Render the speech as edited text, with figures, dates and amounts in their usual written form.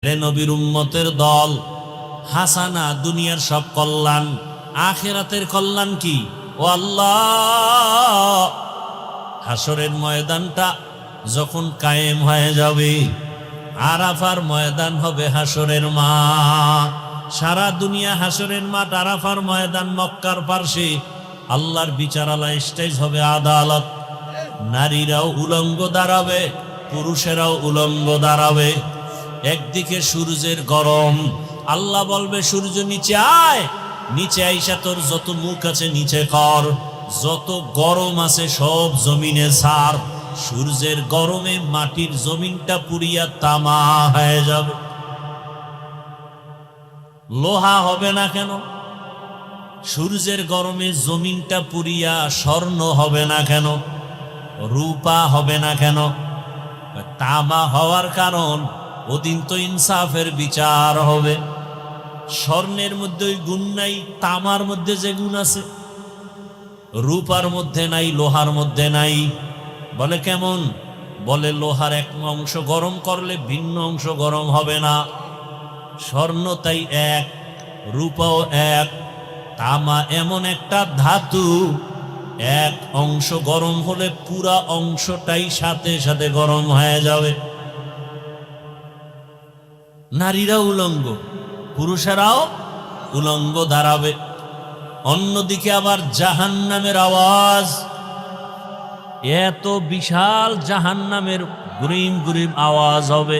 রে নবীর উম্মতের দল, হাসানা দুনিয়ার সব কল্যাণ, আখিরাতের কল্যাণ কি? ও আল্লাহ, হাসরের ময়দানটা যখন কায়েম হয়ে যাবে, আরাফার ময়দান হবে হাসরের মাঠ। সারা দুনিয়া হাসরের মাঠ, আরাফার ময়দান মক্কার পার্শ্বে। আল্লাহর বিচারালয় স্টেজ হবে আদালত। নারীরাও উলঙ্গ দাঁড়াবে, পুরুষেরাও উলঙ্গ দাঁড়াবে। একদিকে সূর্যের গরম, আল্লাহ বলবে সূর্য নিচে আয়, নিচে আইসা তোর যত মুখ আছে নিচে কর, যত গরম আছে সব জমিনে ছাড়। সূর্যের গরমে মাটির জমিনটা পুড়িয়া তামা হয়ে যাবে। লোহা হবে না কেন? সূর্যের গরমে জমিনটা পুড়িয়া স্বর্ণ হবে না কেন? রূপা হবে না কেন? তামা হওয়ার কারণ, ওদিন তো ইনসাফের বিচার হবে। স্বর্ণের মধ্যে ওই গুণ নাই, তামার মধ্যে যে গুণ আছে। রূপার মধ্যে নাই, লোহার মধ্যে নাই। বলে কেমন? বলে লোহার এক অংশ গরম করলে ভিন্ন অংশ গরম হবে না। স্বর্ণ তাই এক, রূপাও এক। তামা এমন একটা ধাতু, এক অংশ গরম হলে পুরা অংশটাই সাথে সাথে গরম হয়ে যাবে। নারীরা উলঙ্গ, পুরুষেরাও উলঙ্গ দাঁড়াবে। অন্যদিকে আবার জাহান্নামের আওয়াজ, এত বিশাল জাহান্নামের গুরিম গুরিম আওয়াজ হবে।